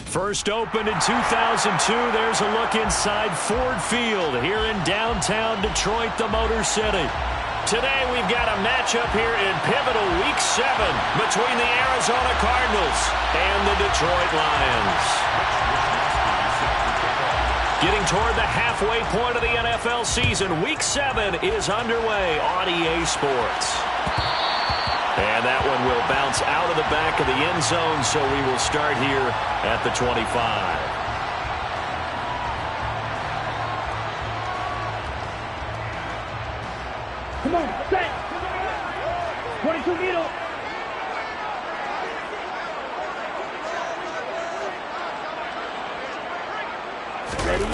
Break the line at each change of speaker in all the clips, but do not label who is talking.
First opened in 2002. There's a look inside Ford Field here in downtown Detroit, the Motor City. Today we've got a matchup here in pivotal Week 7 between the Arizona Cardinals and the Detroit Lions. Getting toward the halfway point of the NFL season, Week 7 is underway on EA Sports. And that one will bounce out of the back of the end zone, so we will start here at the 25.
Come on, set. 22 needle. Ready?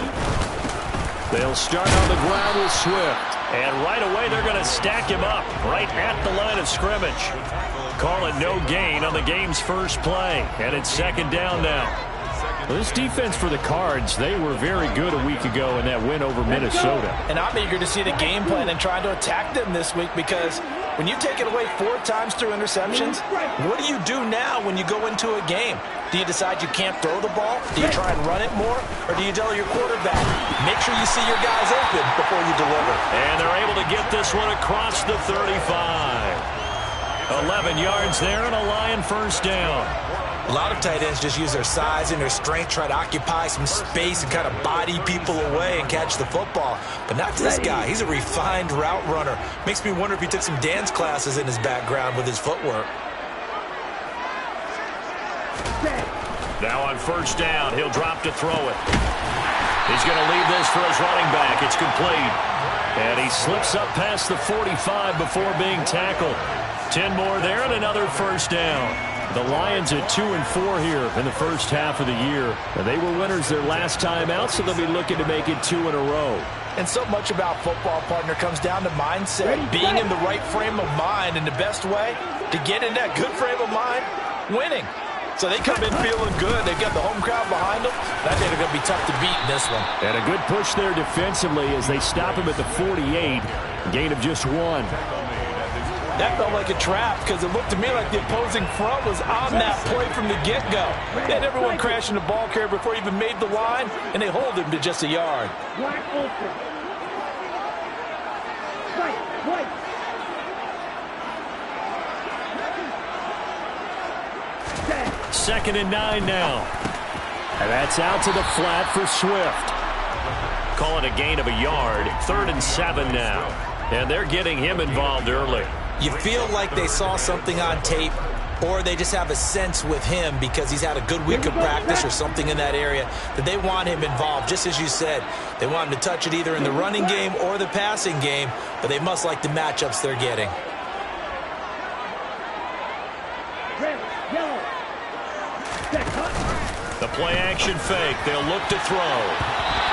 They'll start on the ground with Swift. And right away, they're going to stack him up right at the line of scrimmage. Call it no gain on the game's first play. And it's second down now. Well, this defense for the Cards, they were very good a week ago in that win over Minnesota.
And I'm eager to see the game plan and trying to attack them this week, because when you take it away 4 times through interceptions, what do you do now when you go into a game? Do you decide you can't throw the ball? Do you try and run it more? Or do you tell your quarterback, make sure you see your guys open before you deliver?
And they're able to get this one across the 35. 11 yards there and a Lion first down.
A lot of tight ends just use their size and their strength, try to occupy some space and kind of body people away and catch the football. But not this guy. He's a refined route runner. Makes me wonder if he took some dance classes in his background with his footwork.
Now on first down, he'll drop to throw it. He's going to leave this for his running back. It's complete. And he slips up past the 45 before being tackled. 10 more there and another first down. The Lions at 2-4 here in the first half of the year. And they were winners their last time out, so they'll be looking to make it 2 in a row.
And so much about football, partner, comes down to mindset, being in the right frame of mind, and the best way to get in that good frame of mind, winning. So they come in feeling good. They've got the home crowd behind them. I think they're going to be tough to beat in this one.
And a good push there defensively as they stop him at the 48. Gain of just 1.
That felt like a trap, because it looked to me like the opposing front was on that play from the get-go. They had everyone crashing the ball carrier before he even made the line, and they hold him to just a yard.
Black open. White.
Second and 9 now. And that's out to the flat for Swift. Call it a gain of a yard. 3rd and 7 now. And they're getting him involved early.
You feel like they saw something on tape, or they just have a sense with him because he's had a good week of practice or something in that area that they want him involved. Just as you said, they want him to touch it either in the running game or the passing game, but they must like the matchups they're getting.
Red, yellow.
The play action fake. They'll look to throw.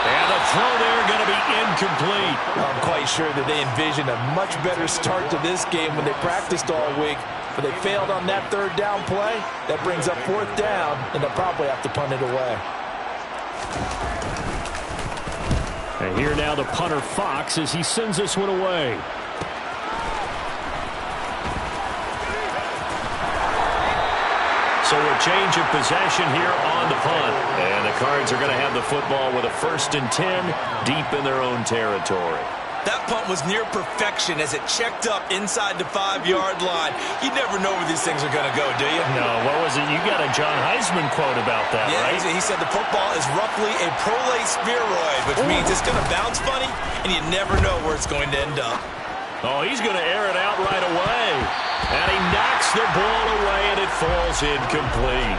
And the throw there going to be incomplete.
I'm quite sure that they envisioned a much better start to this game when they practiced all week, but they failed on that 3rd down play. That brings up 4th down, and they'll probably have to punt it away.
And here now the punter Fox as he sends this one away. So a change of possession here on the punt. And the Cards are going to have the football with a 1st and 10 deep in their own territory.
That punt was near perfection as it checked up inside the 5-yard line. You never know where these things are going to go, do you?
No, what was it? You got a John Heisman quote about that, right?
Yeah, he said the football is roughly a prolate spheroid, which means it's going to bounce funny, and you never know where it's going to end up.
Oh, he's going to air it out right away. And he knocks the ball away, and it falls incomplete.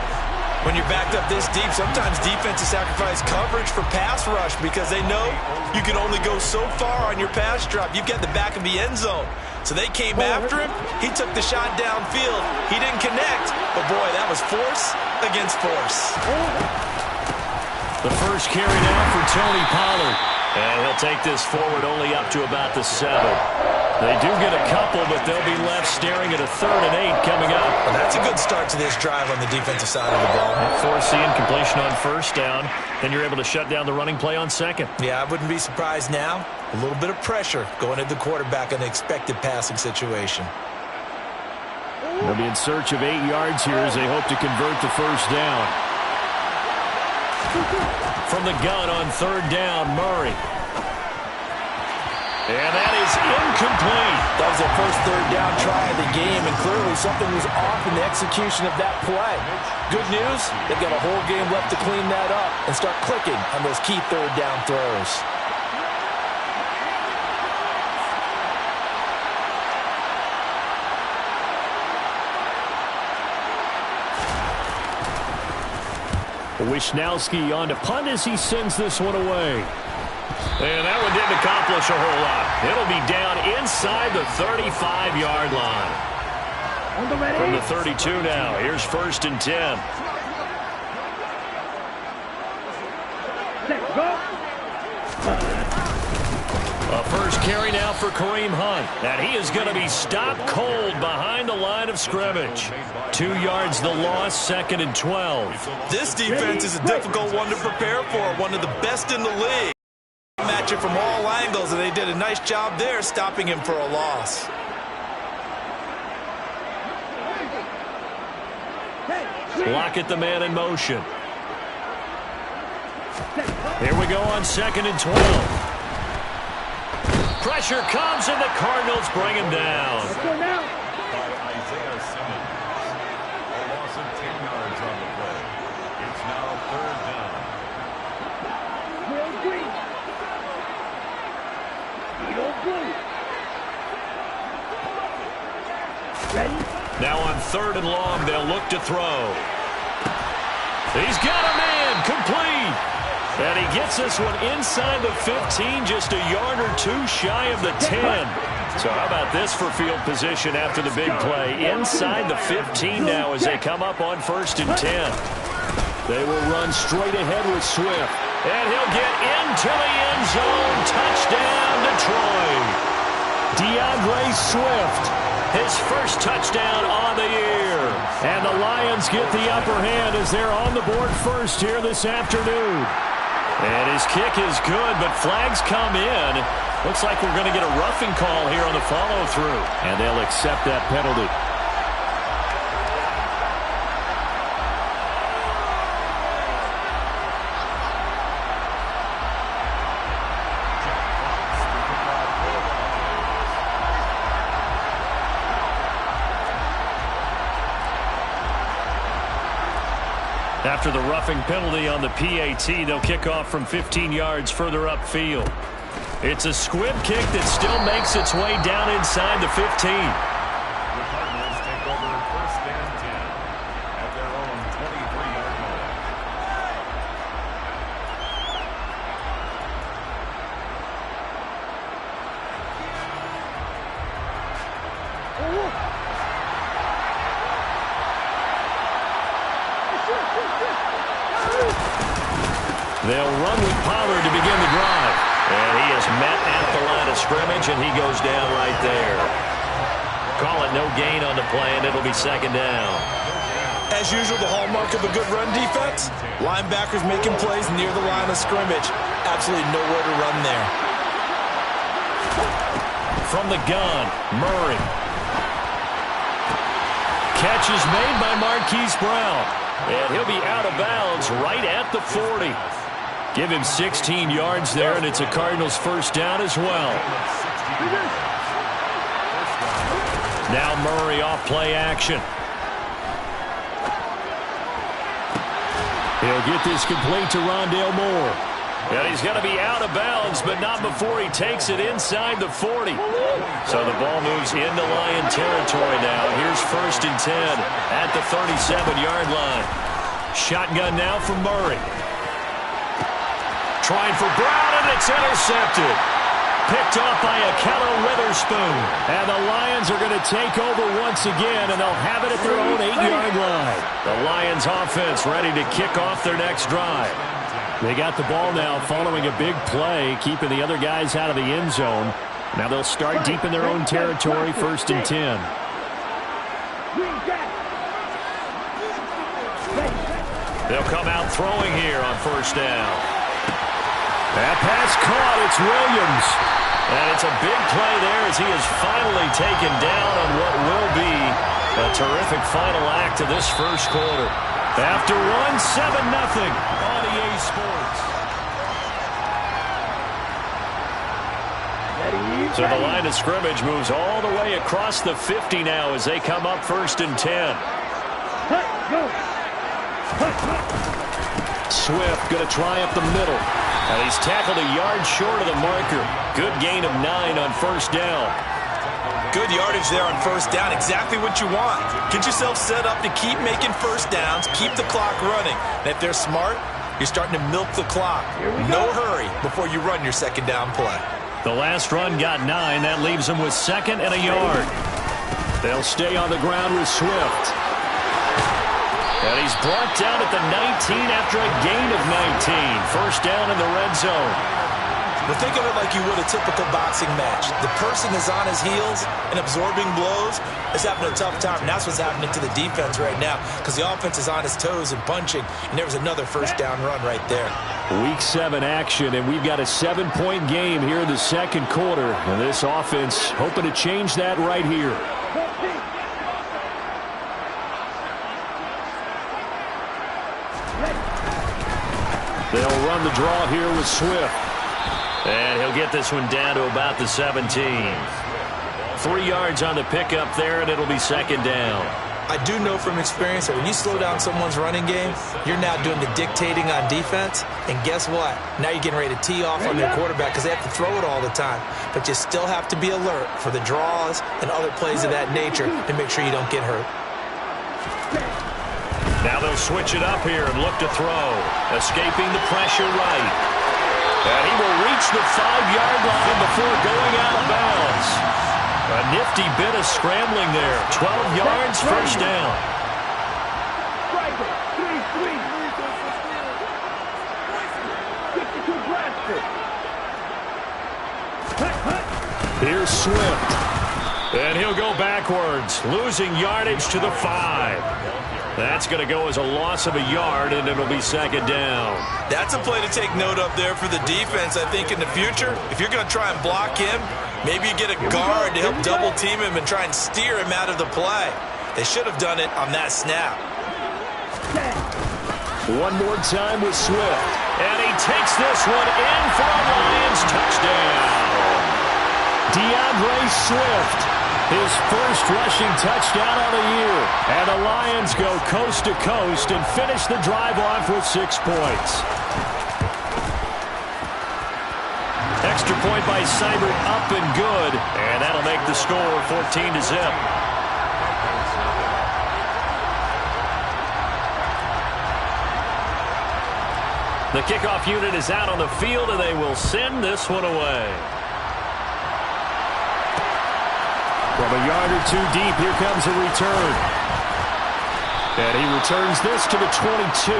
When you're backed up this deep, sometimes defenses sacrifice coverage for pass rush because they know you can only go so far on your pass drop. You've got the back of the end zone. So they came after him. He took the shot downfield. He didn't connect. But, boy, that was force against force.
The first carry now for Tony Pollard. And he'll take this forward only up to about the 7. They do get a couple, but they'll be left staring at a 3rd and 8 coming up.
Well, that's a good start to this drive on the defensive side of the ball.
Force the incompletion on first down. Then you're able to shut down the running play on second.
Yeah, I wouldn't be surprised now. A little bit of pressure going at the quarterback in an expected passing situation.
They'll be in search of 8 yards here as they hope to convert the first down. From the gun on third down, Murray. And that is incomplete.
That was their first third down try of the game, and clearly something was off in the execution of that play. Good news, they've got a whole game left to clean that up and start clicking on those key third down throws.
Wishnowski on to punt as he sends this one away. And that one didn't accomplish a whole lot. It'll be down inside the 35-yard line. From the 32 now, here's 1st and 10. A first carry now for Kareem Hunt. And he is going to be stopped cold behind the line of scrimmage. 2 yards the loss, 2nd and 12.
This defense is a difficult one to prepare for, one of the best in the league. Match it from all angles, and they did a nice job there stopping him for a loss.
Lockett the man in motion. Here we go on 2nd and 12. Pressure comes, and the Cardinals bring him down. Now on 3rd and long, they'll look to throw. He's got a man, complete. And he gets this one inside the 15, just a yard or two shy of the 10. So how about this for field position after the big play? Inside the 15 now as they come up on 1st and 10. They will run straight ahead with Swift. And he'll get into the end zone. Touchdown, Detroit. DeAndre Swift. His first touchdown on the year. And the Lions get the upper hand as they're on the board first here this afternoon. And his kick is good, but flags come in. Looks like we're going to get a roughing call here on the follow-through. And they'll accept that penalty. After the roughing penalty on the PAT, they'll kick off from 15 yards further upfield. It's a squib kick that still makes its way down inside the 15.
The Cardinals take over 1st and 10 at their own 23-yard line.
They'll run with Pollard to begin the drive. And he is met at the line of scrimmage, and he goes down right there. Call it no gain on the play, and it'll be 2nd down.
As usual, the hallmark of a good run defense, linebackers making plays near the line of scrimmage. Absolutely nowhere to run there.
From the gun, Murray. Catch is made by Marquise Brown. And he'll be out of bounds right at the 40. Give him 16 yards there, and it's a Cardinals first down as well. Now Murray off play action. He'll get this complete to Rondale Moore. And he's going to be out of bounds, but not before he takes it inside the 40. So the ball moves into Lion territory now. Here's 1st and 10 at the 37-yard line. Shotgun now from Murray. Trying for Brown, and it's intercepted. Picked off by Akello Witherspoon. And the Lions are going to take over once again, and they'll have it at their own 8-yard line. The Lions offense ready to kick off their next drive. They got the ball now following a big play, keeping the other guys out of the end zone. Now they'll start deep in their own territory, 1st and 10. They'll come out throwing here on 1st down. That pass caught. It's Williams. And it's a big play there as he is finally taken down on what will be a terrific final act of this first quarter. After one, 7-0 on EA Sports. So the line of scrimmage moves all the way across the 50 now as they come up 1st and 10. Swift going to try up the middle. And he's tackled a yard short of the marker. Good gain of 9 on 1st down.
Good yardage there on 1st down. Exactly what you want. Get yourself set up to keep making 1st downs, keep the clock running. And if they're smart, you're starting to milk the clock. No hurry before you run your 2nd down play.
The last run got 9. That leaves them with 2nd and a yard. They'll stay on the ground with Swift. And he's brought down at the 19 after a gain of 19. 1st down in the red zone.
Well, think of it like you would a typical boxing match. The person is on his heels and absorbing blows. Is having a tough time. And that's what's happening to the defense right now because the offense is on his toes and punching. And there was another 1st down run right there.
Week 7 action, and we've got a 7-point game here in the 2nd quarter. And this offense hoping to change that right here. They'll run the draw here with Swift. And he'll get this one down to about the 17. 3 yards on the pickup there, and it'll be 2nd down.
I do know from experience that when you slow down someone's running game, you're now doing the dictating on defense. And guess what? Now you're getting ready to tee off on their quarterback because they have to throw it all the time. But you still have to be alert for the draws and other plays of that nature to make sure you don't get hurt.
Now they'll switch it up here and look to throw. Escaping the pressure right. And he will reach the 5-yard line before going out of bounds. A nifty bit of scrambling there. 12 yards, 1st down. Here's Swift. And he'll go backwards, losing yardage to the 5. That's going to go as a loss of a yard, and it'll be 2nd down.
That's a play to take note of there for the defense, I think, in the future. If you're going to try and block him, maybe you get a guard to help double-team him and try and steer him out of the play. They should have done it on that snap.
One more time with Swift. And he takes this one in for a Lions touchdown. DeAndre Swift. His first rushing touchdown of the year. And the Lions go coast to coast and finish the drive off with 6 points. Extra point by Seibert up and good. And that'll make the score 14-0. The kickoff unit is out on the field, and they will send this one away. From a yard or 2 deep, here comes a return. And he returns this to the 22.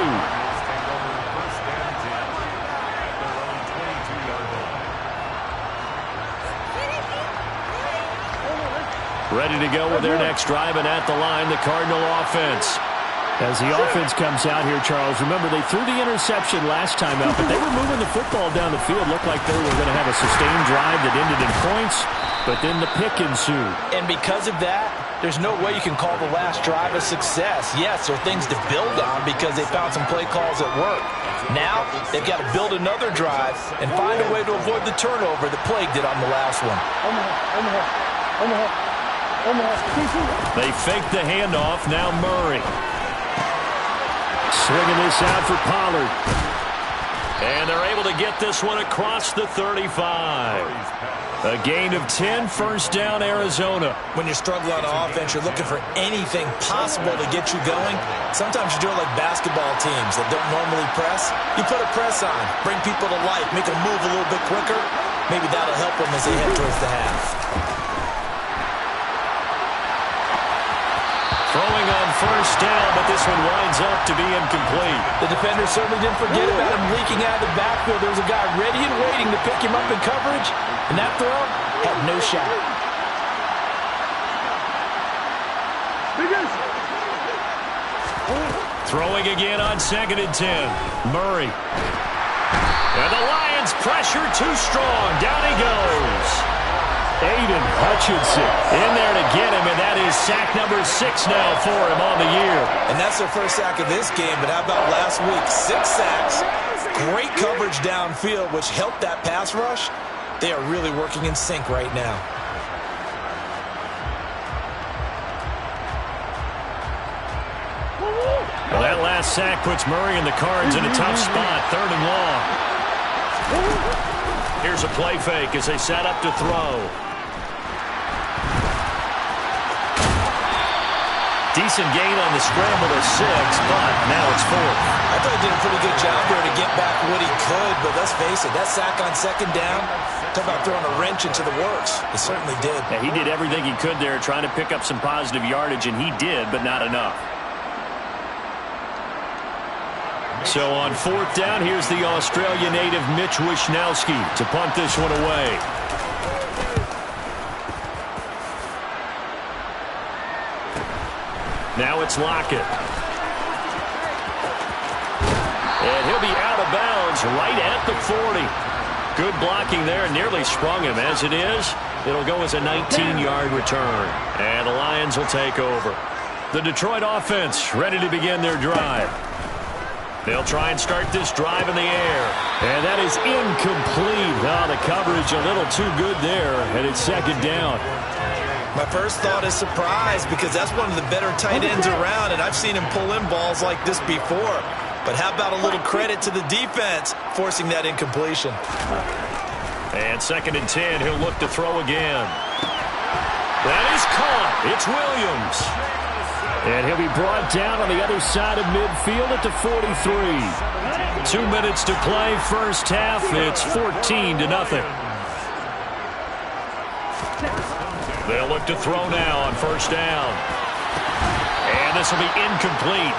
Ready to go with their next drive, and at the line, the Cardinal offense. As the offense comes out here, Charles, remember they threw the interception last time out, but they were moving the football down the field. Looked like they were going to have a sustained drive that ended in points, but then the pick ensued.
And because of that, there's no way you can call the last drive a success. Yes, there are things to build on because they found some play calls that work. Now, they've got to build another drive and find a way to avoid the turnover that plagued it on the last one.
They fake the handoff. Now Murray. Swinging this out for Pollard. And they're able to get this one across the 35. A gain of 10, 1st down, Arizona.
When you're struggling on offense, you're looking for anything possible to get you going. Sometimes you do it like basketball teams that don't normally press. You put a press on, bring people to life, make them move a little bit quicker. Maybe that'll help them as they head towards the half.
Throwing on 1st down, but this one winds up to be incomplete.
The defender certainly didn't forget about him leaking out of the backfield. There was a guy ready and waiting to pick him up in coverage, and that throw had no shot.
Throwing again on 2nd and 10. Murray. And the Lions pressure too strong. Down he goes. Aiden Hutchinson in there to get him, and that is sack number 6 now for him on the year.
And that's their first sack of this game, but how about last week? 6 sacks. Great coverage downfield, which helped that pass rush. They are really working in sync right now.
Well, that last sack puts Murray and the Cards in a tough spot, 3rd and long. Here's a play fake as they set up to throw. Decent gain on the scramble to 6, but now it's 4th.
I thought he did a pretty good job there to get back what he could, but let's face it, that sack on 2nd down, talk about throwing a wrench into the works. It certainly did.
Yeah, he did everything he could there trying to pick up some positive yardage, and he did, but not enough. So on 4th down, here's the Australia native Mitch Wishnowski to punt this one away. Now it's Lockett. And he'll be out of bounds right at the 40. Good blocking there, nearly sprung him. As it is, it'll go as a 19-yard return. And the Lions will take over. The Detroit offense ready to begin their drive. They'll try and start this drive in the air. And that is incomplete. Oh, the coverage a little too good there, and it's 2nd down.
My first thought is surprise, because that's one of the better tight ends around, and I've seen him pull in balls like this before. But how about a little credit to the defense forcing that incompletion?
And 2nd and 10, he'll look to throw again. That is caught. It's Williams. And he'll be brought down on the other side of midfield at the 43. 2 minutes to play, first half. It's 14-0. They'll look to throw now on 1st down. And this will be incomplete.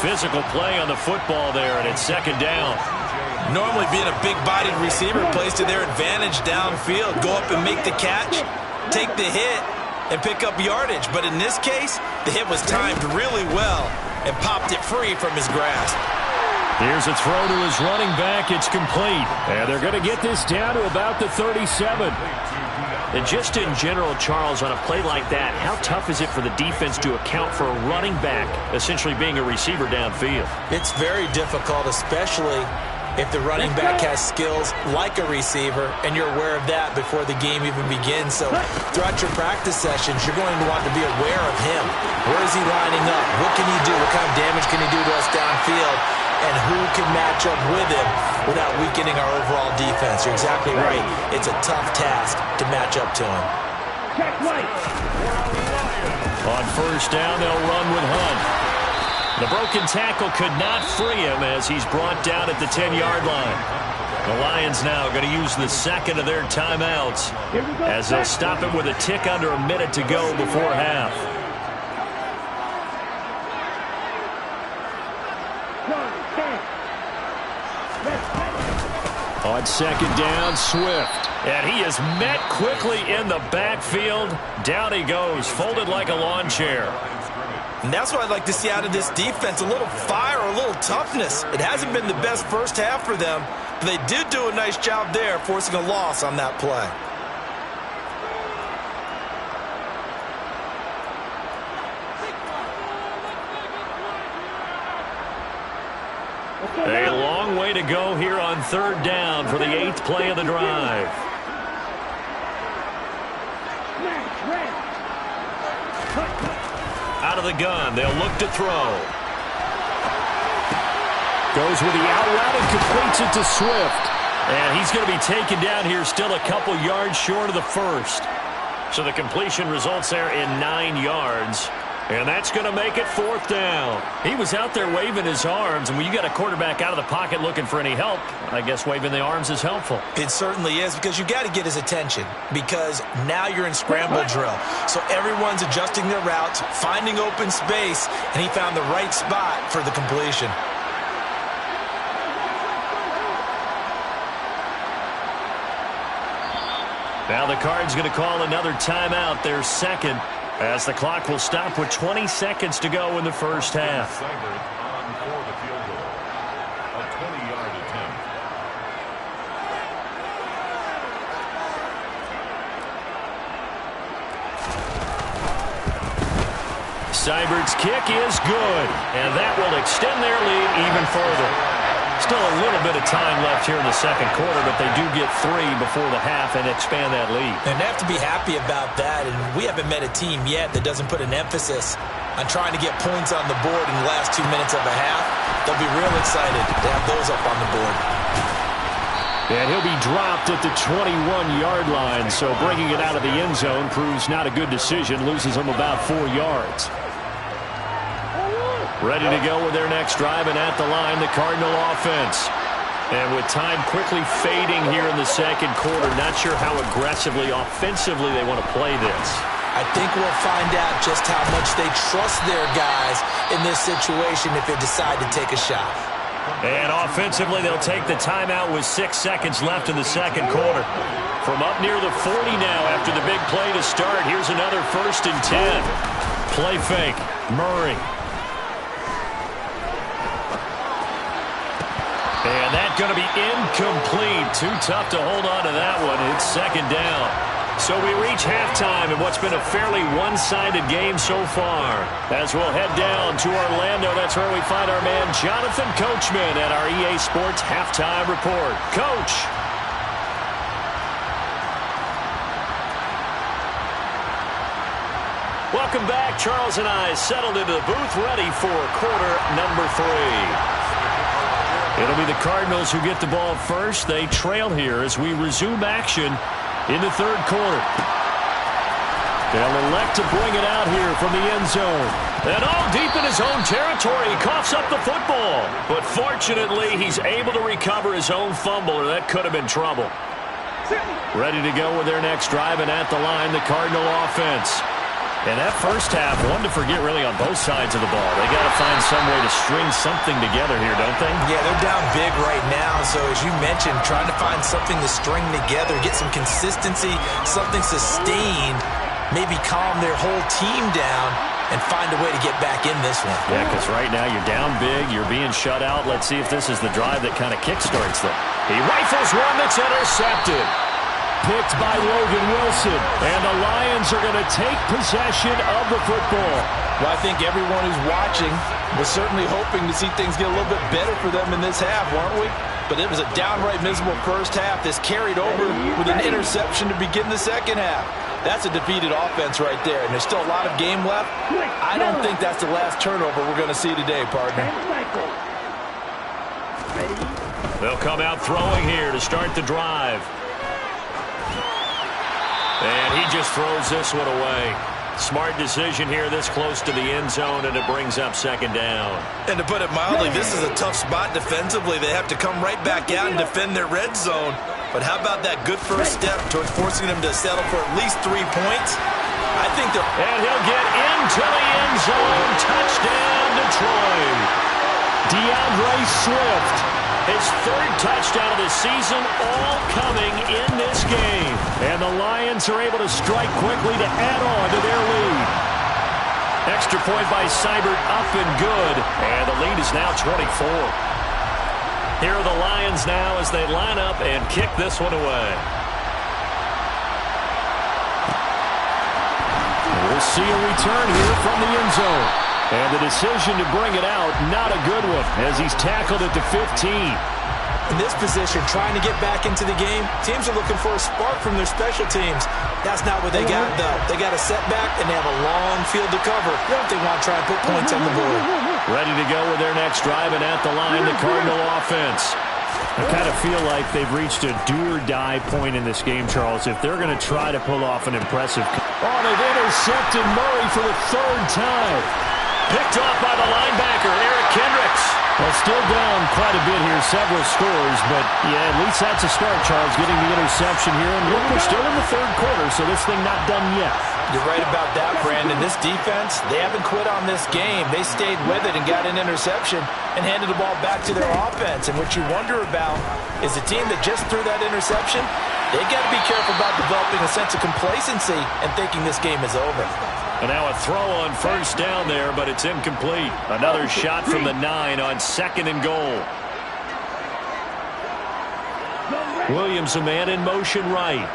Physical play on the football there, and it's 2nd down.
Normally being a big-bodied receiver plays to their advantage downfield. Go up and make the catch, take the hit, and pick up yardage. But in this case, the hit was timed really well and popped it free from his grasp.
Here's a throw to his running back. It's complete. And they're going to get this down to about the 37. And just in general, Charles, on a play like that, how tough is it for the defense to account for a running back essentially being a receiver downfield?
It's very difficult, especially if the running back has skills like a receiver, and you're aware of that before the game even begins. So throughout your practice sessions, you're going to want to be aware of him. Where is he lining up? What can he do? What kind of damage can he do to us downfield? And who can match up with him without weakening our overall defense? You're exactly right. It's a tough task to match up to him.
On 1st down, they'll run with Hunt. The broken tackle could not free him as he's brought down at the 10-yard line. The Lions now going to use the 2nd of their timeouts as they'll stop it with a tick under a minute to go before half. On 2nd down, Swift. And he is met quickly in the backfield. Down he goes, folded like a lawn chair.
And that's what I'd like to see out of this defense, a little fire, a little toughness. It hasn't been the best first half for them, but they did do a nice job there, forcing a loss on that play.
A long way to go here on 3rd down for the 8th play of the drive. Out of the gun, they'll look to throw. Goes with the out route and completes it to Swift. And he's going to be taken down here still a couple yards short of the 1st. So the completion results there in 9 yards. And that's going to make it 4th down. He was out there waving his arms, and when you got a quarterback out of the pocket looking for any help, I guess waving the arms is helpful.
It certainly is, because you got to get his attention, because now you're in scramble drill. So everyone's adjusting their routes, finding open space, and he found the right spot for the completion.
Now the Cards going to call another timeout, their 2nd, as the clock will stop with 20 seconds to go in the first half.
On for the field goal. A 20-yard attempt.
Seibert's kick is good, and that will extend their lead even further. Still a little bit of time left here in the second quarter, but they do get 3 before the half and expand that lead.
And they have to be happy about that, and we haven't met a team yet that doesn't put an emphasis on trying to get points on the board in the last 2 minutes of a half. They'll be real excited to have those up on the board.
And he'll be dropped at the 21-yard line, so bringing it out of the end zone proves not a good decision, loses him about 4 yards. Ready to go with their next drive, and at the line, the Cardinal offense. And with time quickly fading here in the second quarter, not sure how aggressively, offensively they want to play this.
I think we'll find out just how much they trust their guys in this situation if they decide to take a shot.
And offensively, they'll take the timeout with 6 seconds left in the second quarter. From up near the 40 now after the big play to start, here's another 1st and 10. Play fake, Murray. And that's going to be incomplete. Too tough to hold on to that one. It's second down. So we reach halftime in what's been a fairly one-sided game so far. As we'll head down to Orlando, that's where we find our man Jonathan Coachman at our EA Sports Halftime Report. Coach. Welcome back. Charles and I settled into the booth ready for quarter number 3. It'll be the Cardinals who get the ball first. They trail here as we resume action in the third quarter. They'll elect to bring it out here from the end zone. And all deep in his own territory, he coughs up the football. But fortunately, he's able to recover his own fumble, or that could have been trouble. Ready to go with their next drive, and at the line, the Cardinal offense. And that first half, one to forget really on both sides of the ball. They got to find some way to string something together here, don't they?
Yeah, they're down big right now. So as you mentioned, trying to find something to string together, get some consistency, something sustained, maybe calm their whole team down and find a way to get back in this one.
Yeah, because right now you're down big, you're being shut out. Let's see if this is the drive that kind of kickstarts them. He rifles one that's intercepted. Picked by Logan Wilson, and the Lions are going to take possession of the football.
Well, I think everyone who's watching was certainly hoping to see things get a little bit better for them in this half, weren't we? But it was a downright miserable first half. This carried over with an interception to begin the second half. That's a defeated offense right there, and there's still a lot of game left. I don't think that's the last turnover we're going to see today, partner.
They'll come out throwing here to start the drive. And he just throws this one away. Smart decision here this close to the end zone, and it brings up second down.
And to put it mildly, this is a tough spot defensively. They have to come right back out and defend their red zone. But how about that good first step towards forcing them to settle for at least 3 points? I think they're...
And he'll get into the end zone. Touchdown, Detroit. DeAndre Swift. His 3rd touchdown of the season, all coming in this game. And the Lions are able to strike quickly to add on to their lead. Extra point by Seibert, up and good. And the lead is now 24. Here are the Lions now as they line up and kick this one away. We'll see a return here from the end zone. And the decision to bring it out, not a good one, as he's tackled at the 15.
In this position, trying to get back into the game, teams are looking for a spark from their special teams. That's not what they got, though. They got a setback, and they have a long field to cover if they want to try and put points on the board.
Ready to go with their next drive, and at the line, the Cardinal offense. I kind of feel like they've reached a do-or-die point in this game, Charles, if they're going to try to pull off an impressive... Oh, they've intercepted Murray for the 3rd time. Picked off by the linebacker, xxHendrix. Well, still down quite a bit here, several scores, but yeah, at least that's a start, Charles, getting the interception here. And look, we're still in the third quarter, so this thing not done yet.
You're right about that, Brandon. This defense, they haven't quit on this game. They stayed with it and got an interception and handed the ball back to their offense. And what you wonder about is the team that just threw that interception, they got to be careful about developing a sense of complacency and thinking this game is over.
And now a throw on first down there, but it's incomplete. Another shot from the 9 on 2nd and goal. Williams, a man in motion right.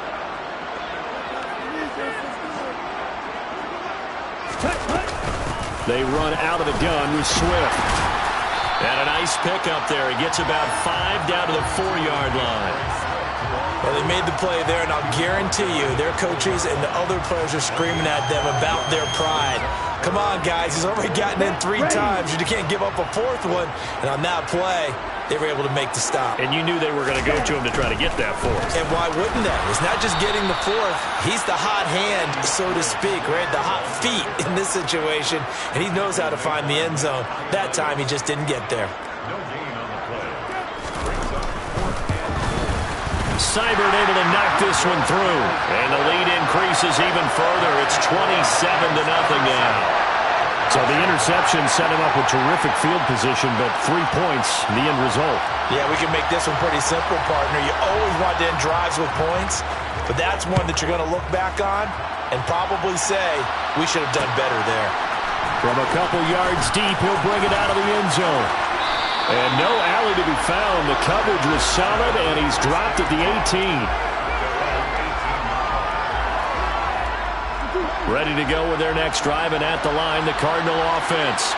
They run out of the gun with Swift. And a nice pickup there. He gets about 5 down to the 4-yard line.
Well, they made the play there, and I'll guarantee you their coaches and the other players are screaming at them about their pride. Come on, guys. He's already gotten in 3 times. You can't give up a 4th one. And on that play, they were able to make the stop.
And you knew they were going to go to him to try to get that 4th.
And why wouldn't they? It's not just getting the 4th. He's the hot hand, so to speak, right? The hot feet in this situation. And he knows how to find the end zone. That time, he just didn't get there.
No gain on the play. Brings up 4th and
Seibert able to knock this one through. And the lead increases even further. It's 27-0 now. So the interception set him up with terrific field position, but 3 points, the end result.
Yeah, we can make this one pretty simple, partner. You always want to end drives with points, but that's one that you're going to look back on and probably say, we should have done better there.
From a couple yards deep, he'll bring it out of the end zone. And no alley to be found. The coverage was solid, and he's dropped at the 18. Ready to go with their next drive, and at the line, the Cardinal offense.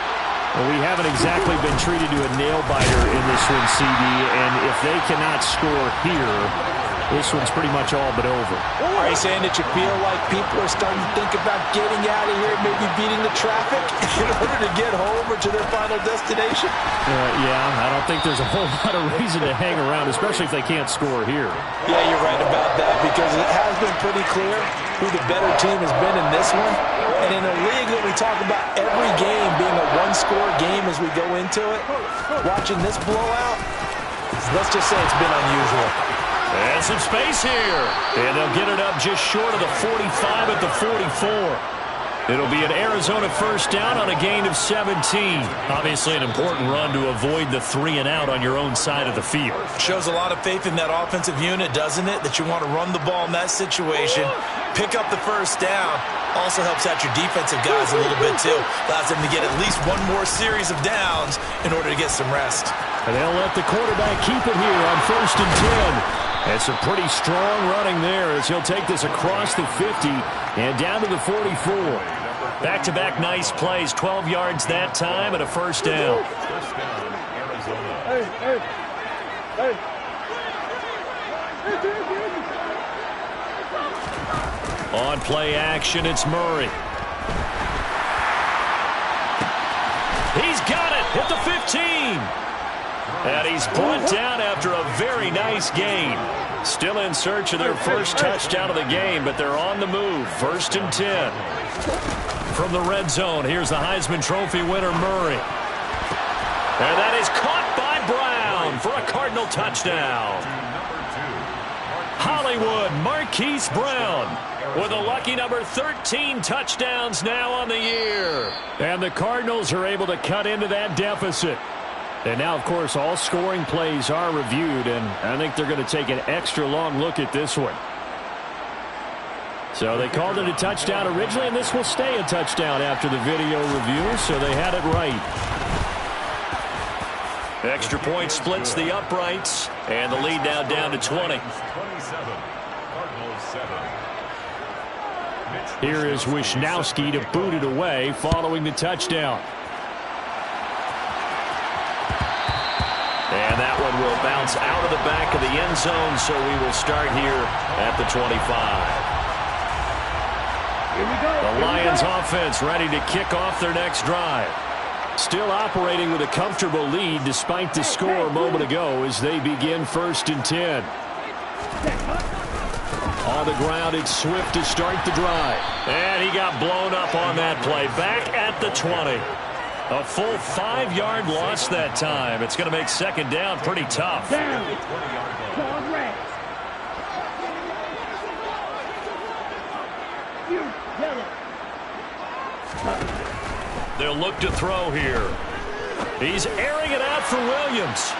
Well, we haven't exactly been treated to a nail-biter in this one, CD, and if they cannot score here, this one's pretty much all but over.
Are you saying that you feel like people are starting to think about getting out of here, maybe beating the traffic in order to get home or to their final destination?
Yeah, I don't think there's a whole lot of reason to hang around, especially if they can't score here.
Yeah, you're right about that, because it has been pretty clear who the better team has been in this one. And in a league that we talk about every game being a one-score game as we go into it, watching this blowout, let's just say it's been unusual.
And some space here. And they'll get it up just short of the 45 at the 44. It'll be an Arizona first down on a gain of 17. Obviously an important run to avoid the 3-and-out on your own side of the field.
Shows a lot of faith in that offensive unit, doesn't it? That you want to run the ball in that situation. Pick up the first down. Also helps out your defensive guys a little bit, too. Allows them to get at least one more series of downs in order to get some rest.
And they'll let the quarterback keep it here on 1st and 10. And some pretty strong running there as he'll take this across the 50 and down to the 44. Back-to-back nice plays, 12 yards that time and a first down.
First down, Arizona.
On play action, it's Murray. He's got it at the 15. And he's brought down after a very nice gain. Still in search of their first touchdown of the game, but they're on the move. 1st and 10. From the red zone, here's the Heisman Trophy winner, Murray. And that is caught by Brown for a Cardinal touchdown. Hollywood Marquise Brown with a lucky number 13 touchdowns now on the year. And the Cardinals are able to cut into that deficit. And now, of course, all scoring plays are reviewed, and I think they're going to take an extra long look at this one. So they called it a touchdown originally, and this will stay a touchdown after the video review, so they had it right. Extra point splits the uprights, and the lead now down to 20.
27, Cardinals 7.
Here is Wisnowski to boot it away following the touchdown. And that one will bounce out of the back of the end zone, so we will start here at the 25.
Here we go.
The Lions offense ready to kick off their next drive. Still operating with a comfortable lead despite the score a moment ago as they begin 1st and 10. On the ground, it's Swift to start the drive. And he got blown up on that play. Back at the 20. A full 5-yard loss that time. It's going to make 2nd down pretty tough.
Down. Dog red. Yellow.
They'll look to throw here. He's airing it out for Williams.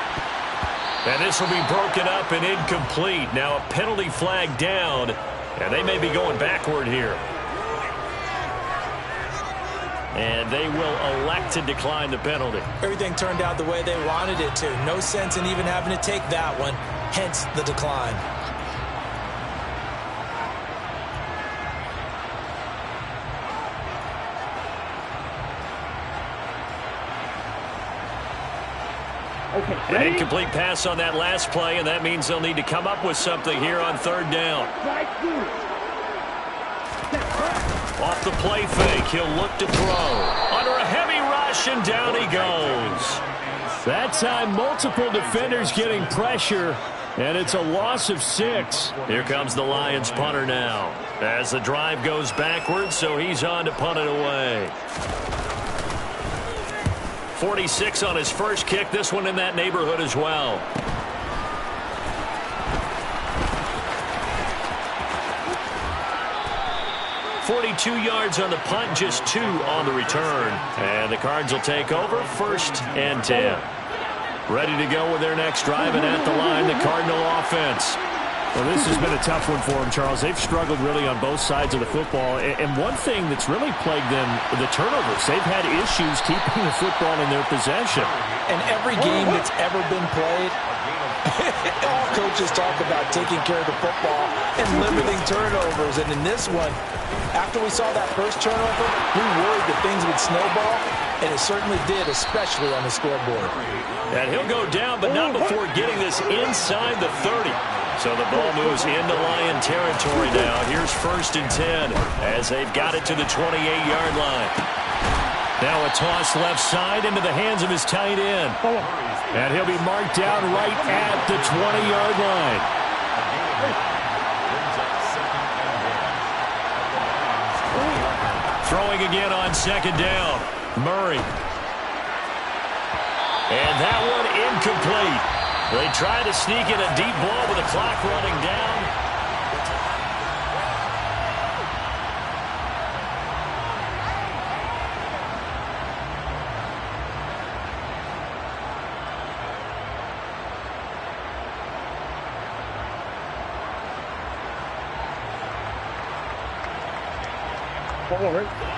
And this will be broken up and incomplete. Now a penalty flag down, and they may be going backward here. And they will elect to decline the penalty.
Everything turned out the way they wanted it to. No sense in even having to take that one, hence the decline.
Okay,
An
ready?
incomplete pass on that last play, and that means they'll need to come up with something here on third down.
Right through.
Off the play fake, he'll look to throw. Under a heavy rush, and down he goes. That time, multiple defenders getting pressure, and it's a loss of 6. Here comes the Lions punter now. As the drive goes backwards, so he's on to punt it away. 46 on his first kick, this one in that neighborhood as well. .42 yards on the punt, just 2 on the return. And the Cards will take over, 1st and 10. Ready to go with their next drive, and at the line, the Cardinal offense.
Well, this has been a tough one for them, Charles. They've struggled really on both sides of the football. And one thing that's really plagued them, the turnovers. They've had issues keeping the football in their possession.
And every game that's ever been played, all coaches talk about taking care of the football and limiting turnovers. And in this one, after we saw that first turnover, we worried that things would snowball, and it certainly did, especially on the scoreboard.
And he'll go down, but not before getting this inside the 30. So the ball moves into Lion territory now. Here's 1st and 10 as they've got it to the 28-yard line. Now a toss left side into the hands of his tight end. And he'll be marked down right at the 20-yard line. Throwing again on 2nd down. Murray. And that one incomplete. They try to sneak in a deep ball with the clock running down.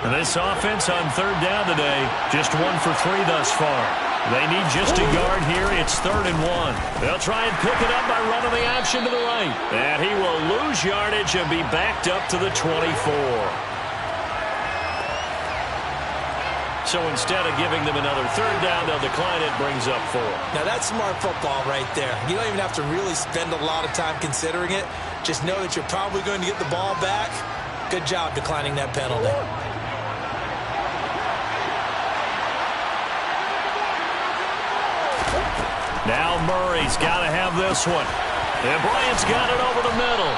And this offense on 3rd down today, just 1 for 3 thus far. They need just a yard here. It's 3rd and 1. They'll try and pick it up by running the option to the right. And he will lose yardage and be backed up to the 24. So instead of giving them another 3rd down, they'll decline it, brings up 4.
Now that's smart football right there. You don't even have to really spend a lot of time considering it. Just know that you're probably going to get the ball back. Good job declining that penalty.
Now Murray's got to have this one. And Bryant's got it over the middle.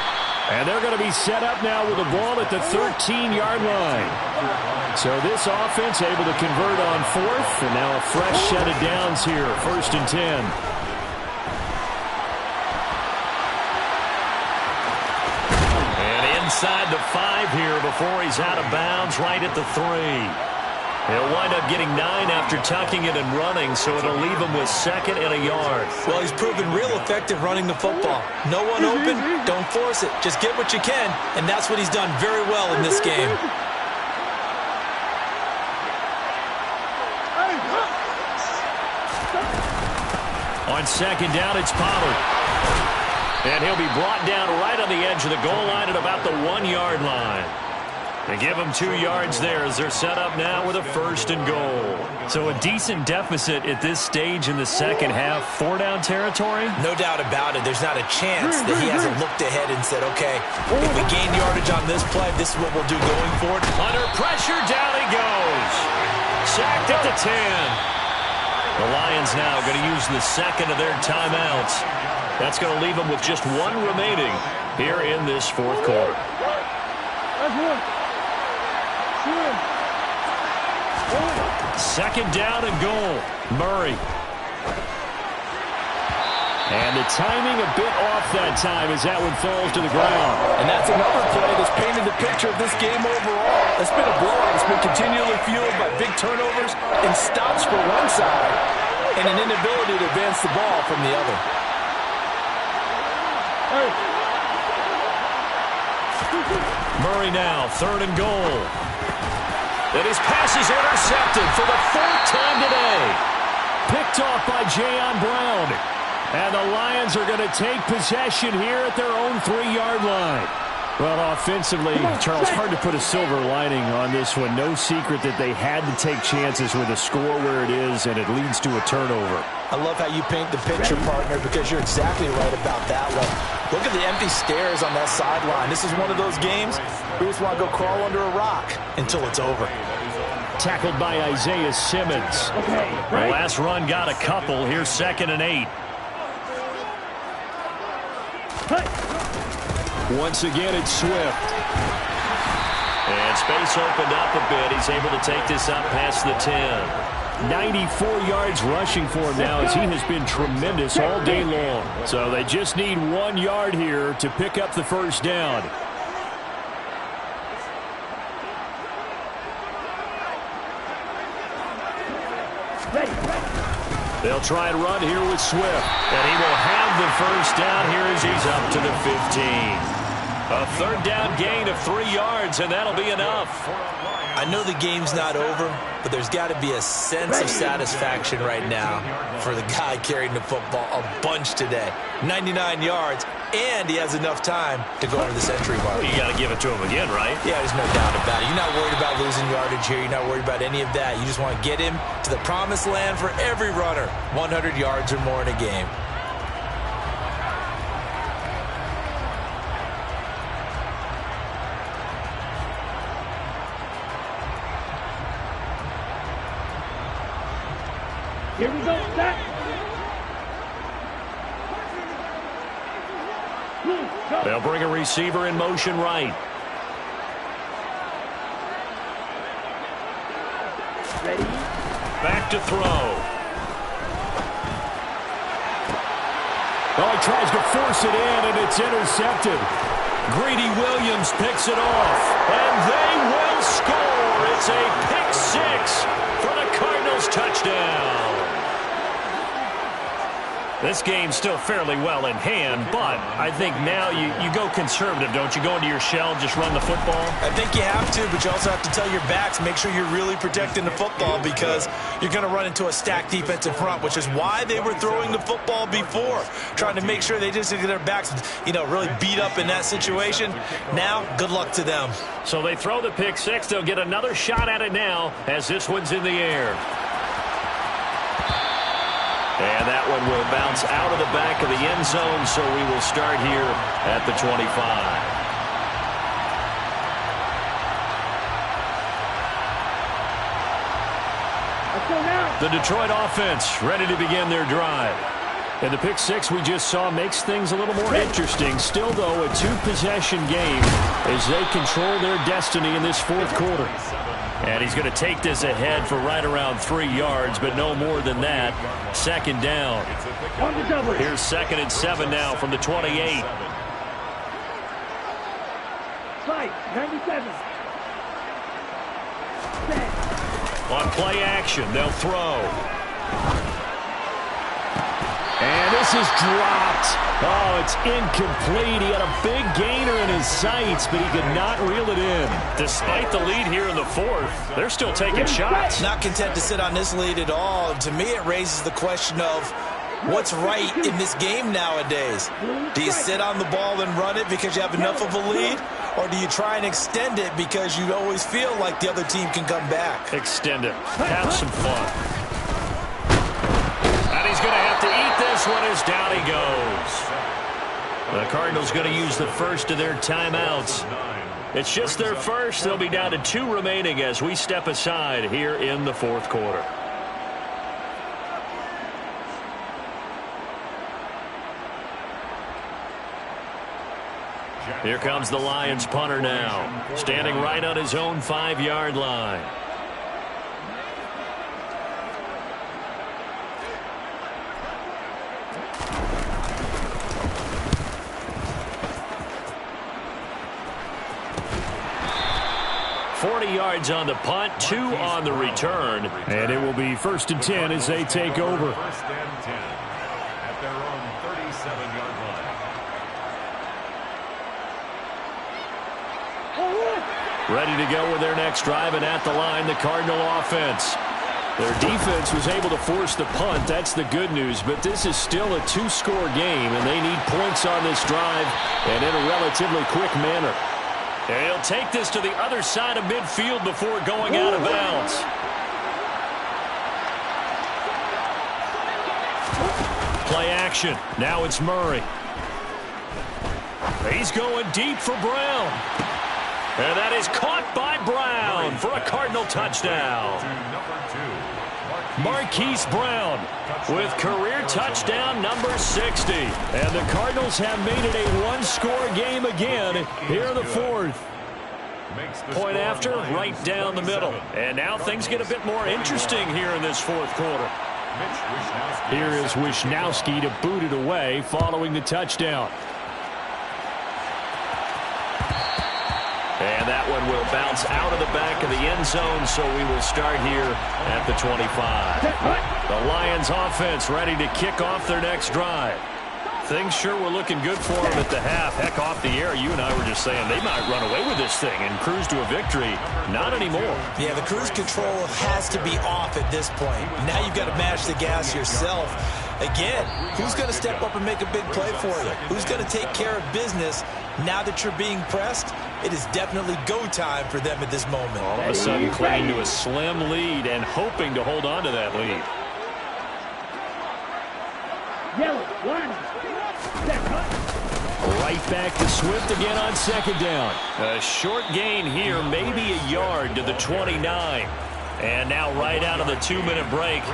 And they're going to be set up now with the ball at the 13-yard line. So this offense able to convert on 4th. And now a fresh set of downs here. 1st and 10.
And inside the 5 here before he's out of bounds, right at the 3. He'll wind up getting 9 after tucking it and running, so it'll leave him with 2nd and a yard.
Well, he's proven real effective running the football. No one open, don't force it. Just get what you can, and that's what he's done very well in this game.
On 2nd down, it's Pollard. And he'll be brought down right on the edge of the goal line at about the 1-yard line. They give them 2 yards there as they're set up now with a 1st and goal.
So a decent deficit at this stage in the second half. 4-down territory?
No doubt about it. There's not a chance that he hasn't looked ahead and said, okay, if we gain yardage on this play, this is what we'll do going forward.
Under pressure, down he goes. Sacked at the 10. The Lions now going to use the 2nd of their timeouts. That's going to leave them with just 1 remaining here in this 4th quarter. Second down and goal. Murray.
And the timing a bit off that time as that one falls to the ground.
And that's another play that's painted the picture of this game overall. It's been a blowout. It's been continually fueled by big turnovers and stops for one side and an inability to advance the ball from the other.
Murray now, 3rd and goal. And his pass is intercepted for the 4th time today.
Picked off by Jayon Brown. And the Lions are going to take possession here at their own 3-yard line. Well, offensively, Charles, hard to put a silver lining on this one. No secret that they had to take chances with a score where it is, and it leads to a turnover.
I love how you paint the picture, partner, because you're exactly right about that one. Look at the empty stares on that sideline. This is one of those games where you just want to go crawl under a rock until it's over.
Tackled by Isaiah Simmons. The last run got a couple. Here's 2nd and 8. Once again, it's Swift.
And space opened up a bit. He's able to take this up past the 10.
94 yards rushing for him now, as he has been tremendous all day long. So they just need 1 yard here to pick up the first down. They'll try and run here with Swift.
And he will have the first down here as he's up to the 15. A 3rd down gain of 3 yards, and that'll be enough.
I know the game's not over, but there's got to be a sense of satisfaction right now for the guy carrying the football a bunch today. 99 yards, and he has enough time to go into this entry bar.
Well, you got to give it to him again, right?
Yeah, there's no doubt about it. You're not worried about losing yardage here. You're not worried about any of that. You just want to get him to the promised land for every runner. 100 yards or more in a game.
Here we go, set.
They'll bring a receiver in motion right.
Ready?
Back to throw.
Well, he tries to force it in, and it's intercepted.
Greedy Williams picks it off, and they will score. It's a pick six for the Cardinals touchdown. This game's still fairly well in hand, but I think now you go conservative, don't you? Go into your shell, just run the football?
I think you have to, but you also have to tell your backs, make sure you're really protecting the football, because you're going to run into a stacked defensive front, which is why they were throwing the football before, trying to make sure they just get their backs, really beat up in that situation. Now, good luck to them.
So they throw the pick six. They'll get another shot at it now as this one's in the air. And that one will bounce out of the back of the end zone, so we will start here at the 25. The Detroit offense ready to begin their drive. And the pick six we just saw makes things a little more interesting. Still, though, a two-possession game as they control their destiny in this fourth quarter. And he's going to take this ahead for right around 3 yards, but no more than that. 2nd down. Here's 2nd and 7 now from the 28.
Fight, 97.
On play action, they'll throw.
And this is dropped. Oh, it's incomplete. He had a big gainer in his sights, but he could not reel it in.
Despite the lead here in the fourth, they're still taking shots.
Not content to sit on this lead at all. To me, it raises the question of what's right in this game nowadays. Do you sit on the ball and run it because you have enough of a lead? Or do you try and extend it because you always feel like the other team can come back?
Extend it. Have some fun. And he's going to have to eat this one as down he goes. The Cardinals going to use the first of their timeouts. It's just their first. They'll be down to 2 remaining as we step aside here in the fourth quarter. Here comes the Lions punter now, standing right on his own 5-yard line. Yards on the punt, 2 on the return.
And it will be 1st and 10 as they take over.
1st and 10 at their own 37-yard line.
Ready to go with their next drive, and at the line, the Cardinal offense. Their defense was able to force the punt. That's the good news, but this is still a 2-score game, and they need points on this drive and in a relatively quick manner.
And he'll take this to the other side of midfield before going out of bounds. Play action. Now it's Murray. He's going deep for Brown. And that is caught by Brown for a Cardinal touchdown. Marquise Brown with career touchdown number 60. And the Cardinals have made it a one-score game again here in the fourth. Point after, right down the middle. And now things get a bit more interesting here in this fourth quarter. Here is Wishnowski to boot it away following the touchdown. And that one will bounce out of the back of the end zone, so we will start here at the 25. The Lions offense ready to kick off their next drive. Things sure were looking good for them at the half. Heck, off the air, you and I were just saying they might run away with this thing and cruise to a victory. Not anymore.
Yeah, the cruise control has to be off at this point. Now you've got to mash the gas yourself. Again, who's going to step up and make a big play for you? Who's going to take care of business now that you're being pressed? It is definitely go time for them at this moment.
All of a sudden clinging to a slim lead and hoping to hold on to that lead.
Yellow, one.
Right back to Swift again on second down.
A short gain here, maybe a yard to the 29. And now right out of the 2-minute break,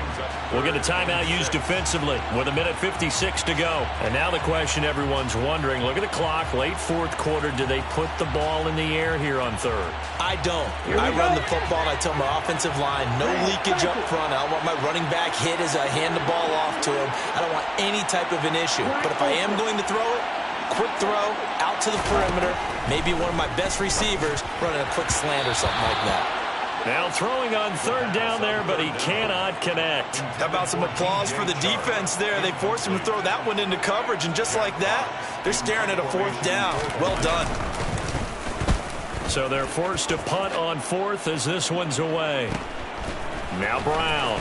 we'll get a timeout used defensively with 1:56 to go. And now the question everyone's wondering, look at the clock, late fourth quarter, do they put the ball in the air here on third?
I don't. I run the football and I tell my offensive line, no leakage up front. I don't want my running back hit as I hand the ball off to him. I don't want any type of an issue. But if I am going to throw it, quick throw, out to the perimeter, maybe one of my best receivers running a quick slant or something like that.
Now throwing on third down there, but he cannot connect.
How about some applause for the defense there? They forced him to throw that one into coverage, and just like that, they're staring at a fourth down. Well done.
So they're forced to punt on fourth as this one's away. Now Brown.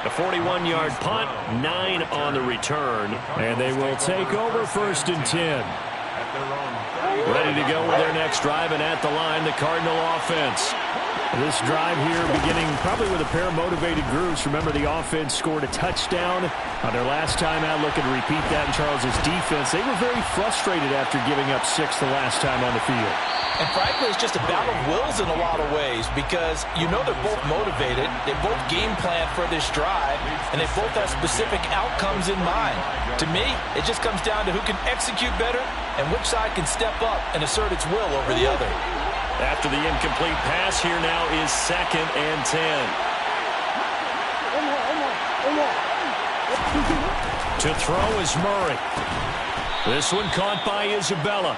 A 41-yard punt, 9 on the return. And they will take over 1st and 10. Ready to go with their next drive, and at the line, the Cardinal offense.
This drive here beginning probably with a pair of motivated groups. Remember, the offense scored a touchdown on their last time out. Looking to repeat that in Charles's defense. They were very frustrated after giving up 6 the last time on the field.
And frankly, it's just a battle of wills in a lot of ways because you know they're both motivated. They both game plan for this drive, and they both have specific outcomes in mind. To me, it just comes down to who can execute better and which side can step up and assert its will over the other.
After the incomplete pass, here now is 2nd and 10. To throw is Murray. This one caught by Isabella.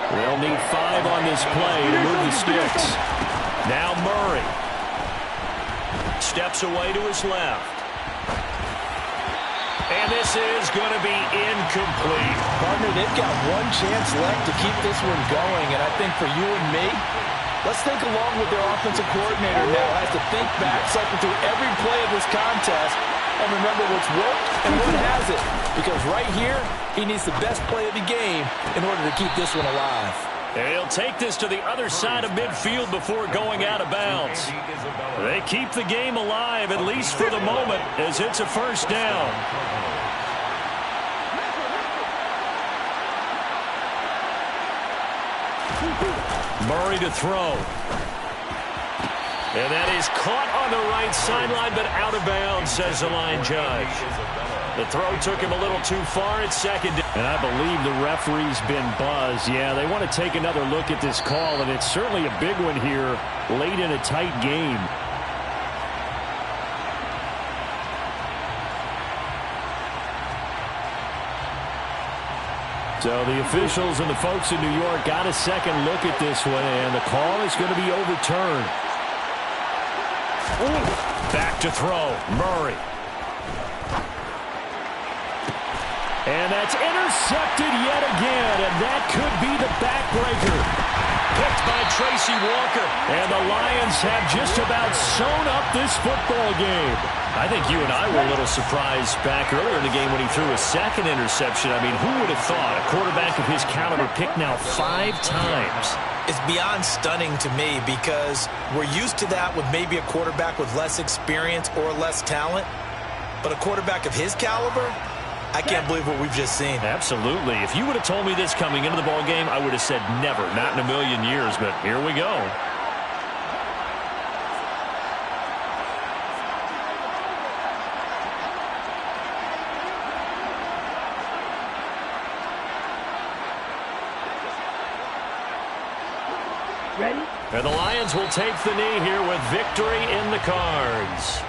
They'll need 5 on this play to move the sticks. Now Murray. Steps away to his left. And this is going to be incomplete.
Partner, they've got one chance left to keep this one going, and I think for you and me, let's think along with their offensive coordinator now has to think back, cycle through every play of this contest, and remember what's worked and what hasn't. Because right here, he needs the best play of the game in order to keep this one alive.
And he'll take this to the other side of midfield before going out of bounds. They keep the game alive, at least for the moment, as it's a 1st down. Murray to throw. And that is caught on the right sideline, but out of bounds, says the line judge. The throw took him a little too far at 2nd.
And I believe the referee's been buzzed. Yeah, they want to take another look at this call, and it's certainly a big one here late in a tight game. So the officials and the folks in New York got a second look at this one, and the call is going to be overturned.
Back to throw, Murray. And that's intercepted yet again, and that could be the backbreaker. picked by Tracy Walker.
And the Lions have just about sewn up this football game.
I think you and I were a little surprised back earlier in the game when he threw a second interception. I mean, who would have thought a quarterback of his caliber picked now 5 times?
It's beyond stunning to me because we're used to that with maybe a quarterback with less experience or less talent. But a quarterback of his caliber, I can't believe what we've just seen.
Absolutely. If you would have told me this coming into the ball game, I would have said never, not in a million years. But here we go.
Ready?
And the Lions will take the knee here with victory in the cards.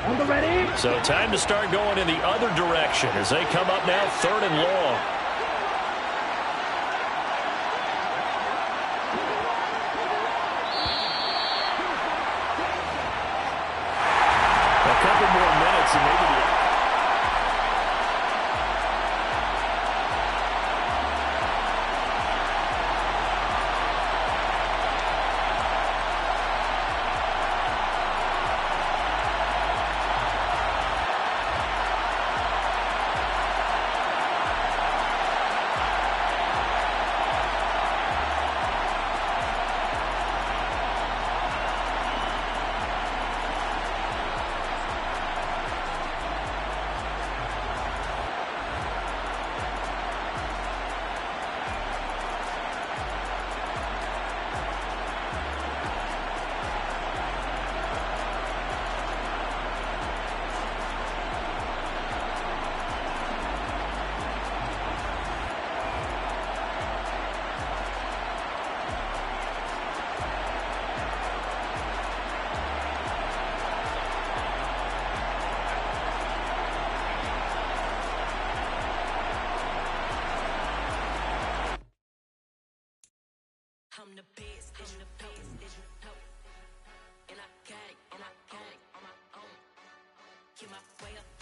On the ready?
So time to start going in the other direction as they come up now 3rd and long. A couple more minutes and maybe the
I'm the best, and I got it on my own. Keep my way up.